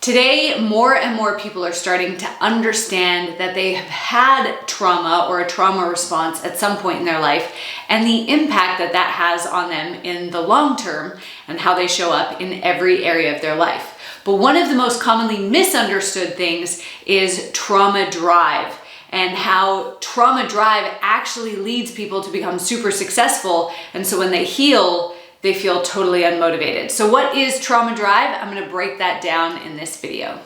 Today, more and more people are starting to understand that they have had trauma or a trauma response at some point in their life and the impact that that has on them in the long term and how they show up in every area of their life. But one of the most commonly misunderstood things is trauma drive, and how trauma drive actually leads people to become super successful. And so when they heal, they feel totally unmotivated. So what is trauma drive? I'm gonna break that down in this video.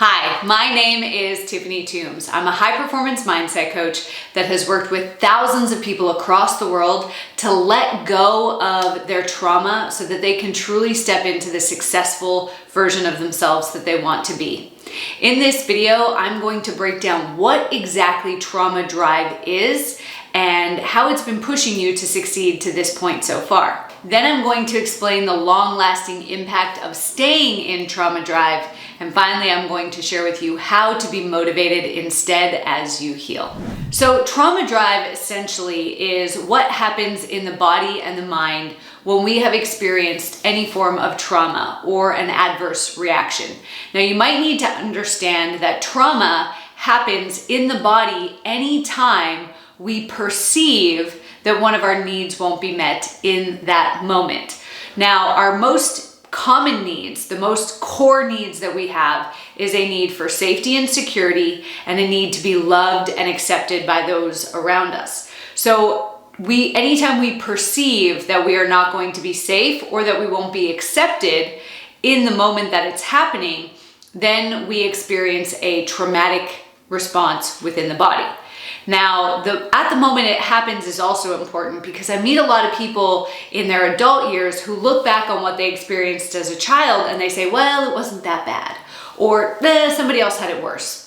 Hi, my name is Tiffany Toombs. I'm a high-performance mindset coach that has worked with thousands of people across the world to let go of their trauma so that they can truly step into the successful version of themselves that they want to be. In this video, I'm going to break down what exactly trauma drive is and how it's been pushing you to succeed to this point so far. Then I'm going to explain the long-lasting impact of staying in trauma drive. And finally, I'm going to share with you how to be motivated instead as you heal. So trauma drive essentially is what happens in the body and the mind when we have experienced any form of trauma or an adverse reaction. Now, you might need to understand that trauma happens in the body anytime we perceive that one of our needs won't be met in that moment. Now, our most common needs, the most core needs that we have, is a need for safety and security and a need to be loved and accepted by those around us. So anytime we perceive that we are not going to be safe or that we won't be accepted in the moment that it's happening, then we experience a traumatic response within the body. Now, at the moment it happens is also important because I meet a lot of people in their adult years who look back on what they experienced as a child and they say, well, it wasn't that bad, or somebody else had it worse.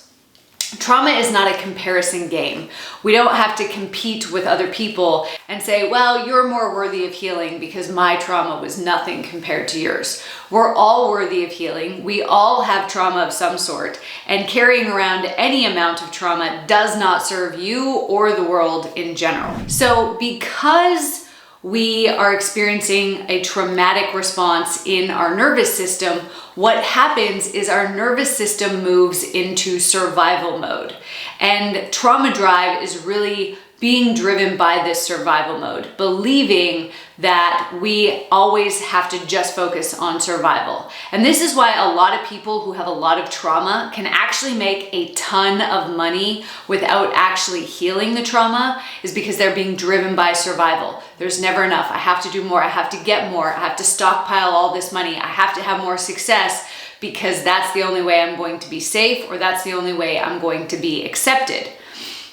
Trauma is not a comparison game. We don't have to compete with other people and say, well, you're more worthy of healing because my trauma was nothing compared to yours. We're all worthy of healing. We all have trauma of some sort, and carrying around any amount of trauma does not serve you or the world in general. So because we are experiencing a traumatic response in our nervous system, what happens is our nervous system moves into survival mode. And trauma drive is really being driven by this survival mode, believing that we always have to just focus on survival. And this is why a lot of people who have a lot of trauma can actually make a ton of money without actually healing the trauma, is because they're being driven by survival. There's never enough. I have to do more. I have to get more. I have to stockpile all this money. I have to have more success because that's the only way I'm going to be safe, or that's the only way I'm going to be accepted.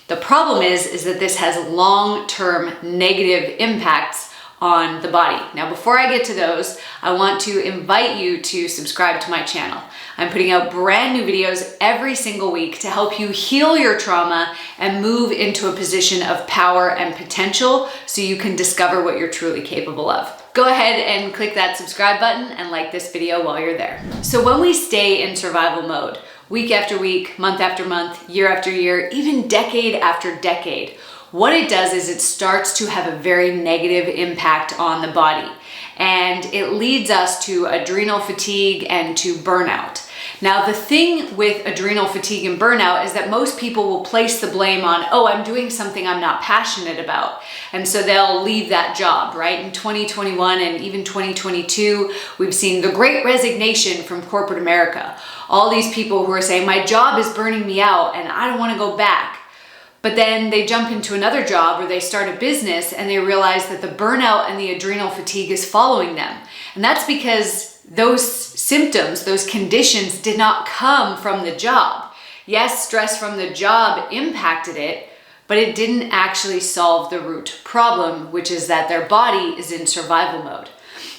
The problem is that this has long-term negative impacts on the body. Now, before I get to those, I want to invite you to subscribe to my channel. I'm putting out brand new videos every single week to help you heal your trauma and move into a position of power and potential so you can discover what you're truly capable of. Go ahead and click that subscribe button and like this video while you're there. So when we stay in survival mode, week after week, month after month, year after year, even decade after decade, what it does is it starts to have a very negative impact on the body. And it leads us to adrenal fatigue and to burnout. Now, the thing with adrenal fatigue and burnout is that most people will place the blame on, oh, I'm doing something I'm not passionate about. And so they'll leave that job, right? In 2021 and even 2022, we've seen the great resignation from corporate America. All these people who are saying, my job is burning me out and I don't want to go back. But then they jump into another job or they start a business and they realize that the burnout and the adrenal fatigue is following them. And that's because those symptoms, those conditions did not come from the job. Yes, stress from the job impacted it, but it didn't actually solve the root problem, which is that their body is in survival mode.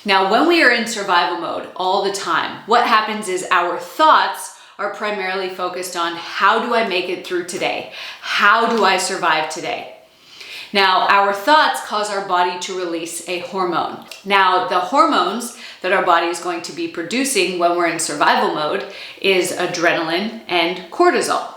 Now, when we are in survival mode all the time, what happens is our thoughts are primarily focused on how do I make it through today? How do I survive today? Now, our thoughts cause our body to release a hormone. Now, the hormones that our body is going to be producing when we're in survival mode is adrenaline and cortisol.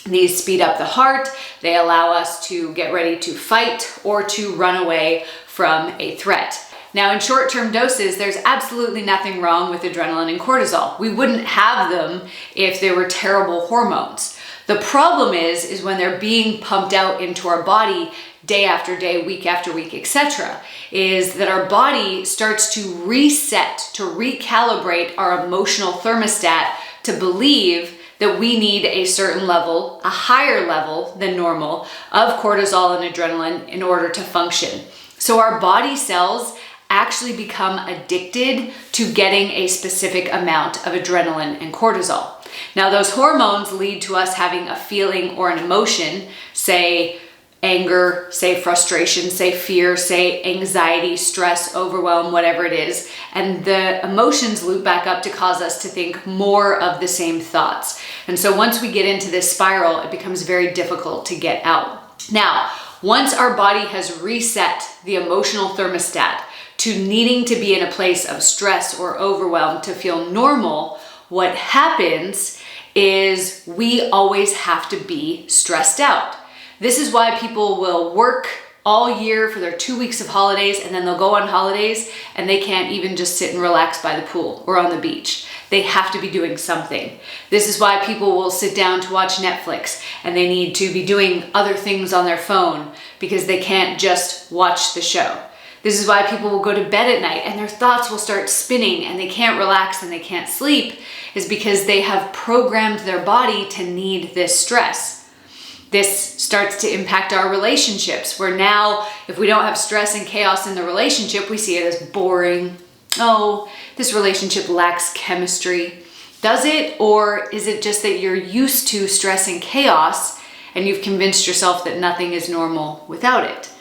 These speed up the heart. They allow us to get ready to fight or to run away from a threat. Now, in short-term doses, there's absolutely nothing wrong with adrenaline and cortisol. We wouldn't have them if they were terrible hormones. The problem is when they're being pumped out into our body day after day, week after week, etc., is that our body starts to reset, to recalibrate our emotional thermostat to believe that we need a certain level, a higher level than normal, of cortisol and adrenaline in order to function. So our body cells actually become addicted to getting a specific amount of adrenaline and cortisol. Now, those hormones lead to us having a feeling or an emotion, say anger, say frustration, say fear, say anxiety, stress, overwhelm, whatever it is. And the emotions loop back up to cause us to think more of the same thoughts. And so once we get into this spiral, it becomes very difficult to get out. Now, once our body has reset the emotional thermostat to needing to be in a place of stress or overwhelm to feel normal, what happens is we always have to be stressed out. This is why people will work all year for their 2 weeks of holidays, and then they'll go on holidays and they can't even just sit and relax by the pool or on the beach. They have to be doing something. This is why people will sit down to watch Netflix and they need to be doing other things on their phone because they can't just watch the show. This is why people will go to bed at night and their thoughts will start spinning and they can't relax and they can't sleep, is because they have programmed their body to need this stress. This starts to impact our relationships, where now if we don't have stress and chaos in the relationship, we see it as boring. Oh, this relationship lacks chemistry. Does it? Or is it just that you're used to stress and chaos and you've convinced yourself that nothing is normal without it?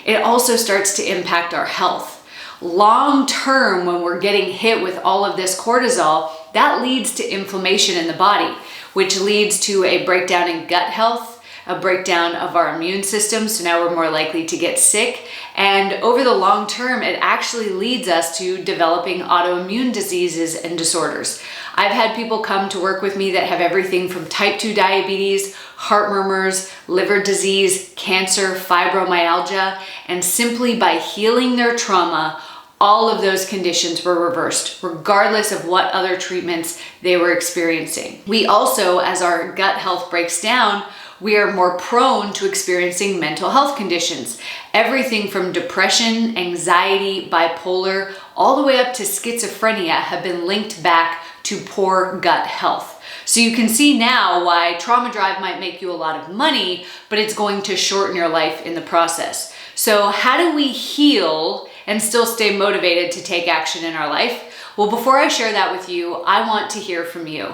It also starts to impact our health. Long term, when we're getting hit with all of this cortisol, that leads to inflammation in the body, which leads to a breakdown in gut health, a breakdown of our immune system, so now we're more likely to get sick. And over the long term, it actually leads us to developing autoimmune diseases and disorders. I've had people come to work with me that have everything from type 2 diabetes, heart murmurs, liver disease, cancer, fibromyalgia, and simply by healing their trauma, all of those conditions were reversed, regardless of what other treatments they were experiencing. We also, as our gut health breaks down, we are more prone to experiencing mental health conditions. Everything from depression, anxiety, bipolar, all the way up to schizophrenia have been linked back to poor gut health. So you can see now why Trauma Drive might make you a lot of money, but it's going to shorten your life in the process. So how do we heal and still stay motivated to take action in our life? Well, before I share that with you, I want to hear from you.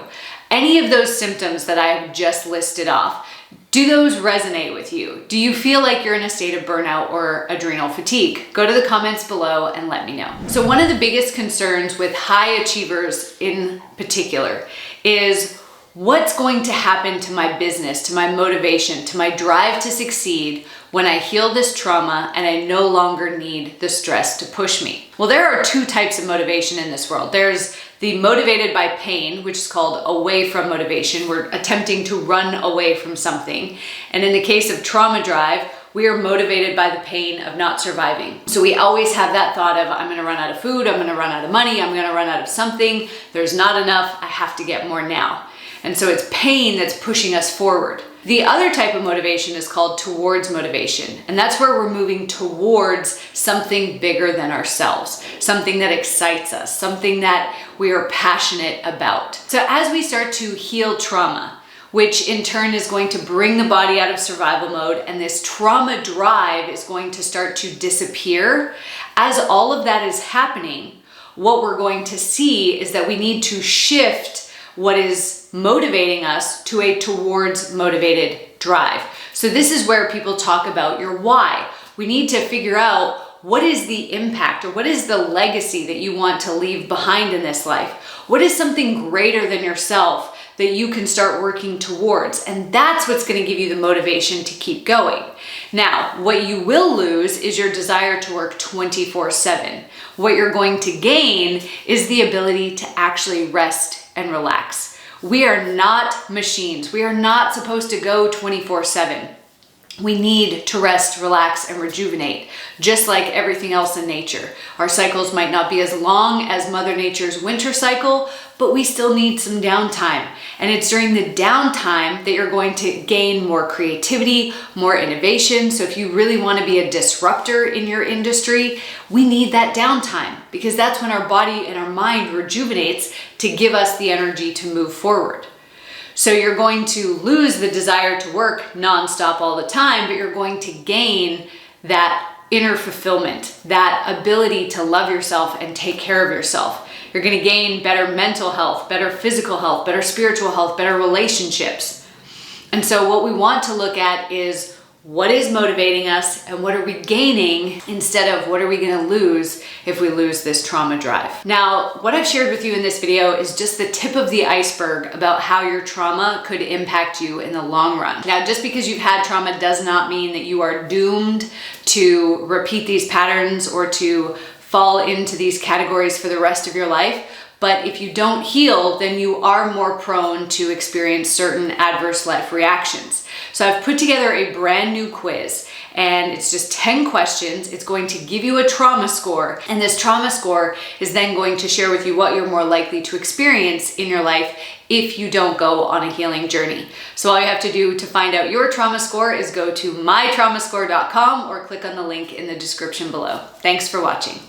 Any of those symptoms that I have just listed off, do those resonate with you? Do you feel like you're in a state of burnout or adrenal fatigue? Go to the comments below and let me know. So one of the biggest concerns with high achievers in particular is what's going to happen to my business, to my motivation, to my drive to succeed when I heal this trauma and I no longer need the stress to push me? Well, there are two types of motivation in this world. There's the motivated by pain, which is called away from motivation. We're attempting to run away from something. And in the case of Trauma Drive, we are motivated by the pain of not surviving. So we always have that thought of, I'm gonna run out of food, I'm gonna run out of money, I'm gonna run out of something, there's not enough, I have to get more now. And so it's pain that's pushing us forward. The other type of motivation is called towards motivation. And that's where we're moving towards something bigger than ourselves, something that excites us, something that we are passionate about. So as we start to heal trauma, which in turn is going to bring the body out of survival mode, and this trauma drive is going to start to disappear, as all of that is happening, what we're going to see is that we need to shift what is motivating us to a towards motivated drive. So this is where people talk about your why. We need to figure out what is the impact or what is the legacy that you want to leave behind in this life? What is something greater than yourself that you can start working towards? And that's what's going to give you the motivation to keep going. Now, what you will lose is your desire to work 24/7. What you're going to gain is the ability to actually rest and relax. We are not machines. We are not supposed to go 24/7. We need to rest, relax, and rejuvenate, just like everything else in nature. Our cycles might not be as long as Mother Nature's winter cycle, but we still need some downtime. And it's during the downtime that you're going to gain more creativity, more innovation. So if you really want to be a disruptor in your industry, we need that downtime, because that's when our body and our mind rejuvenates to give us the energy to move forward. So you're going to lose the desire to work nonstop all the time, but you're going to gain that inner fulfillment, that ability to love yourself and take care of yourself. You're going to gain better mental health, better physical health, better spiritual health, better relationships. And so what we want to look at is what is motivating us and what are we gaining, instead of what are we going to lose if we lose this trauma drive. Now, what I've shared with you in this video is just the tip of the iceberg about how your trauma could impact you in the long run. Now, just because you've had trauma does not mean that you are doomed to repeat these patterns or to fall into these categories for the rest of your life. But if you don't heal, then you are more prone to experience certain adverse life reactions. So I've put together a brand new quiz, and it's just 10 questions. It's going to give you a trauma score, and this trauma score is then going to share with you what you're more likely to experience in your life if you don't go on a healing journey. So all you have to do to find out your trauma score is go to mytraumascore.com or click on the link in the description below. Thanks for watching.